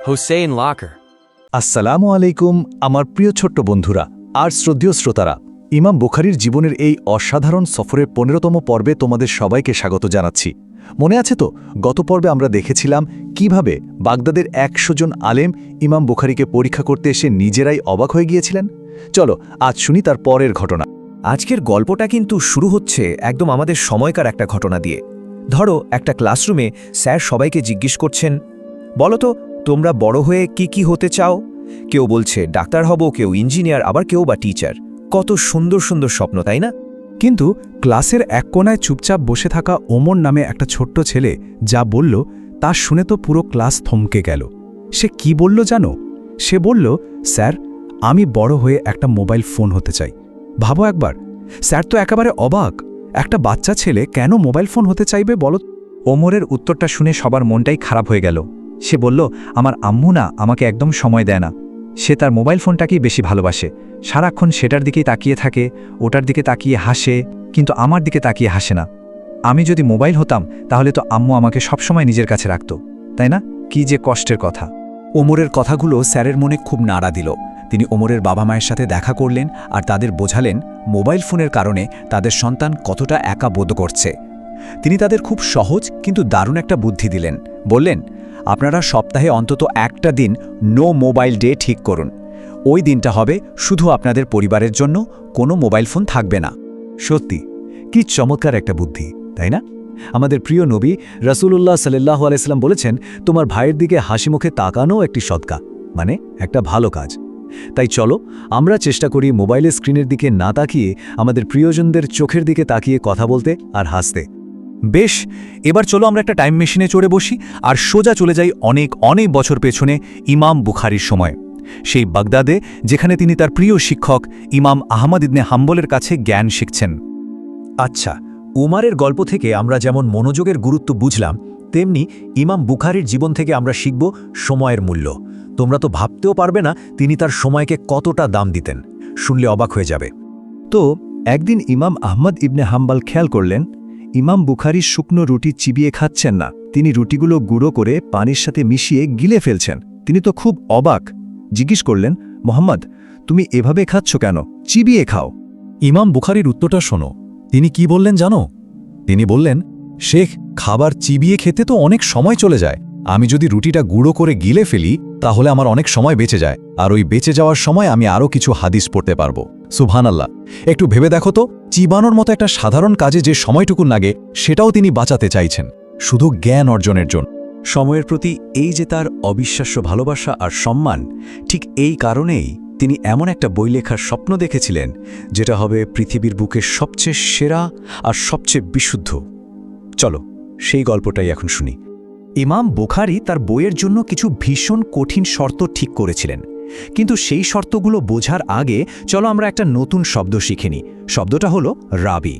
Hossein Locker. আসসালামু আলাইকুম আমার প্রিয় ছোট্ট বন্ধুরা আর শ্রদ্ধেয় শ্রোতারা। ইমাম বুখারীর জীবনের এই অসাধারণ সফরের ১৫তম পর্বে তোমাদের সবাইকে স্বাগত জানাচ্ছি। মনে আছে তো, গত পর্বে আমরা দেখেছিলাম কিভাবে বাগদাদের ১০০ জন আলেম ইমাম বুখারীকে পরীক্ষা করতে এসে নিজেরাই অবাক হয়ে গিয়েছিলেন। চলো আজ শুনি তার পরের ঘটনা। আজকের গল্পটা কিন্তু শুরু হচ্ছে একদম আমাদের সময়কার একটা ঘটনা দিয়ে। ধরো একটা ক্লাসরুমে স্যার সবাইকে জিজ্ঞেস করছেন, বলো তো তোমরা বড় হয়ে কি হতে চাও? কেউ বলছে ডাক্তার হব, কেউ ইঞ্জিনিয়ার, আবার কেউ বা টিচার। কত সুন্দর সুন্দর স্বপ্ন, তাই না? কিন্তু ক্লাসের এক কোনায় চুপচাপ বসে থাকা ওমর নামে একটা ছোট্ট ছেলে যা বলল তা শুনে তো পুরো ক্লাস থমকে গেল। সে কি বলল জানো? সে বলল, স্যার আমি বড় হয়ে একটা মোবাইল ফোন হতে চাই। ভাবো একবার, স্যার তো একেবারে অবাক। একটা বাচ্চা ছেলে কেন মোবাইল ফোন হতে চাইবে বলো? ওমরের উত্তরটা শুনে সবার মনটাই খারাপ হয়ে গেল। সে বলল, আমার আম্মু না আমাকে একদম সময় দেয় না। সে তার মোবাইল ফোনটাকেই বেশি ভালোবাসে, সারাক্ষণ সেটার দিকেই তাকিয়ে থাকে, ওটার দিকে তাকিয়ে হাসে, কিন্তু আমার দিকে তাকিয়ে হাসে না। আমি যদি মোবাইল হতাম তাহলে তো আম্মু আমাকে সবসময় নিজের কাছে রাখত, তাই না? কি যে কষ্টের কথা। ওমরের কথাগুলো স্যারের মনে খুব নাড়া দিল। তিনি ওমরের বাবা মায়ের সাথে দেখা করলেন আর তাদের বোঝালেন মোবাইল ফোনের কারণে তাদের সন্তান কতটা একা বোধ করছে। তিনি তাদের খুব সহজ কিন্তু দারুণ একটা বুদ্ধি দিলেন। বললেন, আপনারা সপ্তাহে অন্তত একটা দিন নো মোবাইল ডে ঠিক করুন। ওই দিনটা হবে শুধু আপনাদের পরিবারের জন্য, কোনো মোবাইল ফোন থাকবে না। সত্যি কি চমৎকার একটা বুদ্ধি, তাই না? আমাদের প্রিয় নবী রাসূলুল্লাহ সাল্লাল্লাহু আলাইহি সাল্লাম বলেছেন, তোমার ভাইয়ের দিকে হাসি মুখে তাকানো একটি সদকা, মানে একটা ভালো কাজ। তাই চলো আমরা চেষ্টা করি মোবাইলের স্ক্রিনের দিকে না তাকিয়ে আমাদের প্রিয়জনদের চোখের দিকে তাকিয়ে কথা বলতে আর হাসতে। বেশ, এবার চলো আমরা একটা টাইম মেশিনে চড়ে বসি আর সোজা চলে যাই অনেক অনেক বছর পেছনে ইমাম বুখারীর সময়, সেই বাগদাদে যেখানে তিনি তার প্রিয় শিক্ষক ইমাম আহমদ ইবনে হাম্বলের কাছে জ্ঞান শিখছেন। আচ্ছা, উমারের গল্প থেকে আমরা যেমন মনোযোগের গুরুত্ব বুঝলাম, তেমনি ইমাম বুখারীর জীবন থেকে আমরা শিখব সময়ের মূল্য। তোমরা তো ভাবতেও পারবে না তিনি তার সময়কে কতটা দাম দিতেন। শুনলে অবাক হয়ে যাবে। তো একদিন ইমাম আহমদ ইবনে হাম্বল খেয়াল করলেন, ইমাম বুখারী শুকনো রুটি চিবিয়ে খাচ্ছেন না, তিনি রুটিগুলো গুঁড়ো করে পানির সাথে মিশিয়ে গিলে ফেলছেন। তিনি তো খুব অবাক। জিজ্ঞেস করলেন, মোহাম্মদ তুমি এভাবে খাচ্ছ কেন? চিবিয়ে খাও। ইমাম বুখারীর উত্তরটা শোনো। তিনি কি বললেন জানো? তিনি বললেন, শেখ, খাবার চিবিয়ে খেতে তো অনেক সময় চলে যায়। আমি যদি রুটিটা গুঁড়ো করে গিলে ফেলি তাহলে আমার অনেক সময় বেঁচে যায়, আর ওই বেঁচে যাওয়ার সময় আমি আরও কিছু হাদিস পড়তে পারবো। সুবহানাল্লাহ। একটু ভেবে দেখো তো, চিবানোর মতো একটা সাধারণ কাজে যে সময়টুকু লাগে সেটাও তিনি বাঁচাতে চাইছেন শুধু জ্ঞান অর্জনের জন্য। সময়ের প্রতি এই যে তার অবিশ্বাস্য ভালোবাসা আর সম্মান, ঠিক এই কারণেই তিনি এমন একটা বই লেখার স্বপ্ন দেখেছিলেন যেটা হবে পৃথিবীর বুকের সবচেয়ে সেরা আর সবচেয়ে বিশুদ্ধ। চলো সেই গল্পটাই এখন শুনি। ইমাম বুখারী তার বইয়ের জন্য কিছু ভীষণ কঠিন শর্ত ঠিক করেছিলেন, কিন্তু সেই শর্তগুলো বোঝার আগে চলো আমরা একটা নতুন শব্দ শিখে নিই। শব্দটা হলো রাবি।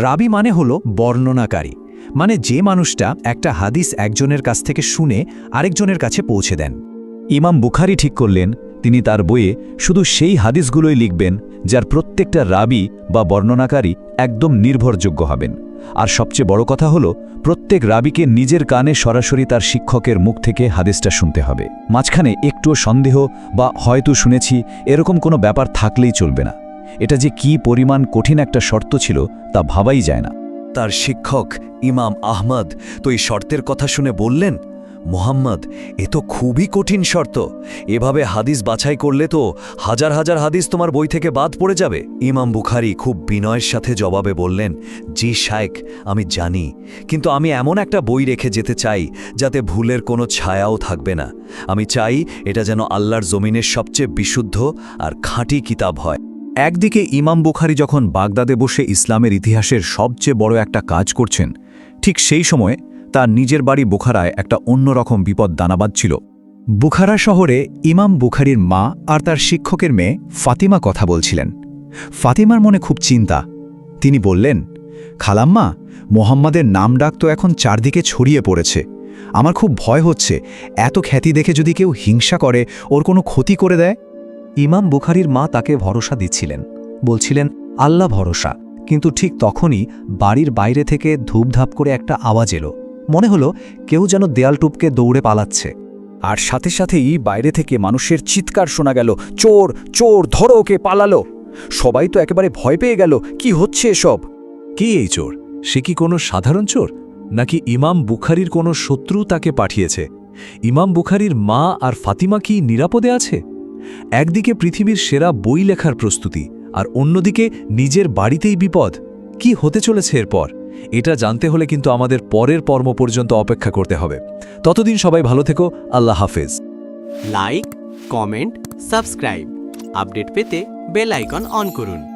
রাবি মানে হলো বর্ণনাকারী, মানে যে মানুষটা একটা হাদিস একজনের কাছ থেকে শুনে আরেকজনের কাছে পৌঁছে দেন। ইমাম বুখারী ঠিক করলেন তিনি তার বইয়ে শুধু সেই হাদিসগুলোই লিখবেন যার প্রত্যেকটা রাবি বা বর্ণনাকারী একদম নির্ভরযোগ্য হবেন। আর সবচেয়ে বড় কথা হলো, প্রত্যেক রাবিকে নিজের কানে সরাসরি তার শিক্ষকের মুখ থেকে হাদিসটা শুনতে হবে। মাঝখানে একটুও সন্দেহ বা হয়তো শুনেছি এরকম কোনো ব্যাপার থাকলেই চলবে না। এটা যে কি পরিমাণ কঠিন একটা শর্ত ছিল তা ভাবাই যায় না। তার শিক্ষক ইমাম আহমদ তো এই শর্তের কথা শুনে বললেন, মোহাম্মদ এ তো খুবই কঠিন শর্ত, এভাবে হাদিস বাছাই করলে তো হাজার হাজার হাদিস তোমার বই থেকে বাদ পড়ে যাবে। ইমাম বুখারী খুব বিনয়ের সাথে জবাবে বললেন, জি শায়েখ, আমি জানি, কিন্তু আমি এমন একটা বই রেখে যেতে চাই যাতে ভুলের কোনো ছায়াও থাকবে না। আমি চাই এটা যেন আল্লাহর জমিনের সবচেয়ে বিশুদ্ধ আর খাঁটি কিতাব হয়। একদিকে ইমাম বুখারী যখন বাগদাদে বসে ইসলামের ইতিহাসের সবচেয়ে বড় একটা কাজ করছেন, ঠিক সেই সময়ে তার নিজের বাড়ি বুখারায় একটা অন্যরকম বিপদ দানা বাঁধছিল। বুখারা শহরে ইমাম বুখারীর মা আর তার শিক্ষকের মেয়ে ফাতিমা কথা বলছিলেন। ফাতিমার মনে খুব চিন্তা। তিনি বললেন, খালাম্মা, মোহাম্মদের নাম ডাক তো এখন চারদিকে ছড়িয়ে পড়েছে। আমার খুব ভয় হচ্ছে, এত খ্যাতি দেখে যদি কেউ হিংসা করে, ওর কোনো ক্ষতি করে দেয়। ইমাম বুখারীর মা তাকে ভরসা দিচ্ছিলেন, বলছিলেন আল্লাহ ভরসা। কিন্তু ঠিক তখনই বাড়ির বাইরে থেকে ধূপধাপ করে একটা আওয়াজ এলো। মনে হলো কেউ যেন দেয়াল টুপকে দৌড়ে পালাচ্ছে। আর সাথে সাথেই বাইরে থেকে মানুষের চিৎকার শোনা গেল, চোর চোর, ধরো ওকে, পালালো। সবাই তো একেবারে ভয় পেয়ে গেল, কি হচ্ছে এসব? কি এই চোর? সে কি কোনো সাধারণ চোর, নাকি ইমাম বুখারীর কোনো শত্রু তাকে পাঠিয়েছে? ইমাম বুখারীর মা আর ফাতিমা কি নিরাপদে আছে? একদিকে পৃথিবীর সেরা বই লেখার প্রস্তুতি, আর অন্যদিকে নিজের বাড়িতেই বিপদ। কি হতে চলেছে এরপর? এটা জানতে হলে কিন্তু আমাদের পরের পর্ব পর্যন্ত অপেক্ষা করতে হবে। ততদিন সবাই ভালো থেকো। আল্লাহ হাফেজ। Like, comment, subscribe. আপডেট পেতে বেল আইকন অন করুন।